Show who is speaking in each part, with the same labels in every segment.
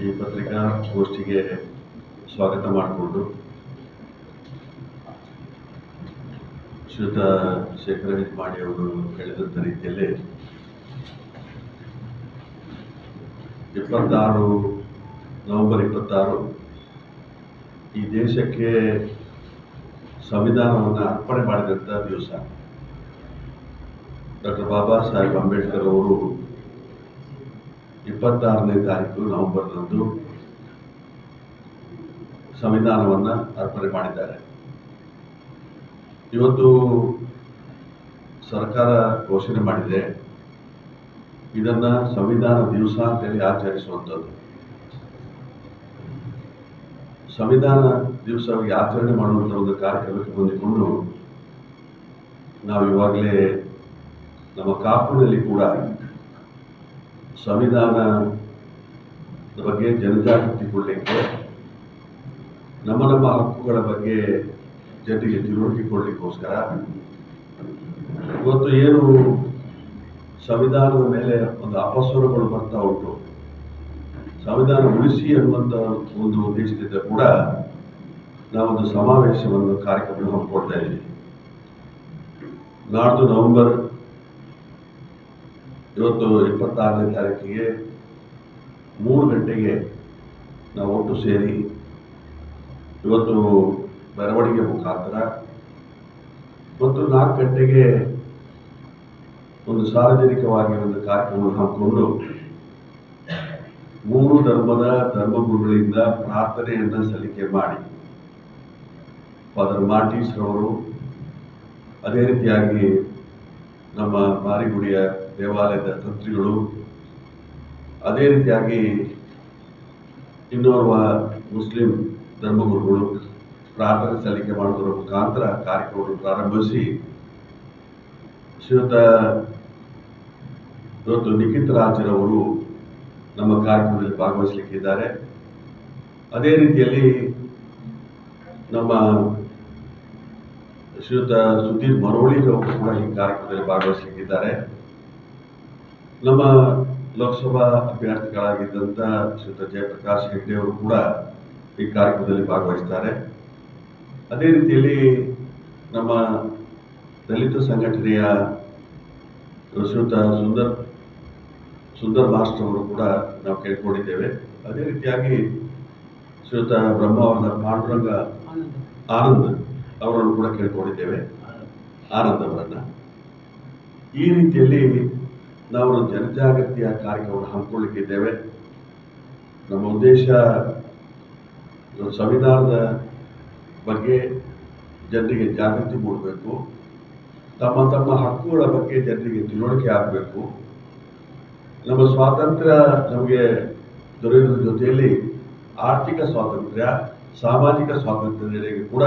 Speaker 1: ಈ ಪತ್ರಿಕಾಗೋಷ್ಠಿಗೆ ಸ್ವಾಗತ ಮಾಡಿಕೊಂಡು ಶ್ರೀಯುತ ಶೇಖರ ಹಿಟ್ಮಾಡಿ ಅವರು ಹೇಳಿದಂಥ ರೀತಿಯಲ್ಲಿ 26 ನವೆಂಬರ್ 26 ಈ ದೇಶಕ್ಕೆ ಸಂವಿಧಾನವನ್ನು ಅರ್ಪಣೆ ಮಾಡಿದಂಥ ದಿವಸ. ಡಾಕ್ಟರ್ ಬಾಬಾ ಸಾಹೇಬ್ ಅಂಬೇಡ್ಕರ್ ಅವರು 26ನೇ ತಾರೀಕು ನವೆಂಬರ್ನಂದು ಸಂವಿಧಾನವನ್ನು ಅರ್ಪಣೆ ಮಾಡಿದ್ದಾರೆ. ಇವತ್ತು ಸರ್ಕಾರ ಘೋಷಣೆ ಮಾಡಿದೆ, ಇದನ್ನ ಸಂವಿಧಾನ ದಿವಸ ಅಂತೇಳಿ ಆಚರಿಸುವಂಥದ್ದು. ಸಂವಿಧಾನ ದಿವಸವಾಗಿ ಆಚರಣೆ ಮಾಡುವಂಥ ಒಂದು ಕಾರ್ಯಕ್ರಮಕ್ಕೆ ಹೊಂದಿಕೊಂಡು ನಾವು ಇವಾಗಲೇ ನಮ್ಮ ಕಾಪುನಲ್ಲಿ ಕೂಡ ಸಂವಿಧಾನದ ಬಗ್ಗೆ ಜನಜಾಗೃತಿ ಕೊಡಲಿಕ್ಕೆ, ನಮ್ಮ ಹಕ್ಕುಗಳ ಬಗ್ಗೆ ಜನರಿಗೆ ತಿಳುವಳಿಕೆ ಕೊಡಲಿಕ್ಕೋಸ್ಕರ ಇವತ್ತು ಏನು ಸಂವಿಧಾನದ ಮೇಲೆ ಒಂದು ಅಪಸ್ವರಗಳು ಬರ್ತಾ ಉಂಟು, ಸಂವಿಧಾನ ಉಳಿಸಿ ಅನ್ನುವಂಥ ಒಂದು ಉದ್ದೇಶದಿಂದ ಕೂಡ ನಾವೊಂದು ಸಮಾವೇಶವನ್ನು ಕಾರ್ಯಕ್ರಮ ಹಮ್ಮಿಕೊಳ್ತಾ ಇದ್ದೀವಿ. ನಾಡ್ದು ನವೆಂಬರ್ ಇವತ್ತು 26ನೇ ತಾರೀಕಿಗೆ 3 ಗಂಟೆಗೆ ನಾವು ಒಟ್ಟು ಸೇರಿ ಇವತ್ತು ಮೆರವಣಿಗೆ ಮುಖಾಂತರ ಮತ್ತು 4 ಗಂಟೆಗೆ ಒಂದು ಸಾರ್ವಜನಿಕವಾಗಿ ಒಂದು ಕಾರ್ಯಕ್ರಮವನ್ನು ಹಮ್ಮಿಕೊಂಡು 3 ಧರ್ಮದ ಧರ್ಮಗುರುಗಳಿಂದ ಪ್ರಾರ್ಥನೆಯನ್ನು ಸಲ್ಲಿಕೆ ಮಾಡಿ, ಫಾದರ್ ಮಾರ್ಟಿಸ್ ರವರು, ಅದೇ ರೀತಿಯಾಗಿ ನಮ್ಮ ಮಾರಿಗುಡಿಯ ದೇವಾಲಯದ ತಂತ್ರಿಗಳು, ಅದೇ ರೀತಿಯಾಗಿ ಇನ್ನೋರ್ವ ಮುಸ್ಲಿಂ ಧರ್ಮಗುರುಗಳು ಪ್ರಾರ್ಥನೆ ಸಲ್ಲಿಕೆ ಮಾಡುವುದರ ಮುಖಾಂತರ ಕಾರ್ಯಕ್ರಮವನ್ನು ಪ್ರಾರಂಭಿಸಿ ಶ್ರೀಯುತ ಇವತ್ತು ನಿಖಿತ್ ರಾಜ್ರವರು ನಮ್ಮ ಕಾರ್ಯಕ್ರಮದಲ್ಲಿ ಭಾಗವಹಿಸಲಿಕ್ಕಿದ್ದಾರೆ. ಅದೇ ರೀತಿಯಲ್ಲಿ ನಮ್ಮ ಶ್ರೀಯುತ ಸುಧೀರ್ ಮರೋಳಿರವರು ಕೂಡ ಈ ಕಾರ್ಯಕ್ರಮದಲ್ಲಿ ಭಾಗವಹಿಸಲಿಕ್ಕಿದ್ದಾರೆ. ನಮ್ಮ ಲೋಕಸಭಾ ಅಭ್ಯರ್ಥಿಗಳಾಗಿದ್ದಂಥ ಶ್ರೀಯುತ ಜಯಪ್ರಕಾಶ್ ಹೆಗ್ಡೆ ಅವರು ಕೂಡ ಈ ಕಾರ್ಯಕ್ರಮದಲ್ಲಿ ಭಾಗವಹಿಸ್ತಾರೆ. ಅದೇ ರೀತಿಯಲ್ಲಿ ನಮ್ಮ ದಲಿತ ಸಂಘಟನೆಯ ಶ್ರೀಯುತ ಸುಂದರ್ ಮಾಸ್ಟರ್ ಅವರು ಕೂಡ ನಾವು ಕೇಳ್ಕೊಂಡಿದ್ದೇವೆ. ಅದೇ ರೀತಿಯಾಗಿ ಶ್ರೀಯುತ ಬ್ರಹ್ಮಾವರದ ಪಾಂಡುರಂಗ ಆನಂದ್ ಅವರನ್ನು ಕೂಡ ಕೇಳ್ಕೊಂಡಿದ್ದೇವೆ, ಆನಂದ್ ಅವರನ್ನು. ಈ ರೀತಿಯಲ್ಲಿ ನಾವು ಜನಜಾಗೃತಿಯ ಕಾರ್ಯಕ್ರಮವನ್ನು ಹಮ್ಮಿಕೊಳ್ಳಿಕ್ಕಿದ್ದೇವೆ. ನಮ್ಮ ಉದ್ದೇಶ ಸಂವಿಧಾನದ ಬಗ್ಗೆ ಜನರಿಗೆ ಜಾಗೃತಿ ಮೂಡಬೇಕು, ತಮ್ಮ ಹಕ್ಕುಗಳ ಬಗ್ಗೆ ಜನರಿಗೆ ತಿಳುವಳಿಕೆ ಆಗಬೇಕು. ನಮ್ಮ ಸ್ವಾತಂತ್ರ್ಯ ನಮಗೆ ದೊರೆಯುವುದರ ಜೊತೆಯಲ್ಲಿ ಆರ್ಥಿಕ ಸ್ವಾತಂತ್ರ್ಯ, ಸಾಮಾಜಿಕ ಸ್ವಾತಂತ್ರ್ಯಗಳಿಗೆ ಕೂಡ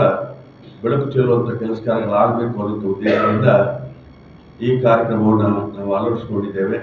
Speaker 1: ಬೆಳಕು ಚೆಲ್ಲುವಂಥ ಕೆಲಸ ಕಾರ್ಯಗಳಾಗಬೇಕು ಅನ್ನೋ ಉದ್ದೇಶದಿಂದ ಈ ಕಾರ್ಯಕ್ರಮವನ್ನು ನಾವು ಅಳವಡಿಸಿಕೊಂಡಿದ್ದೇವೆ.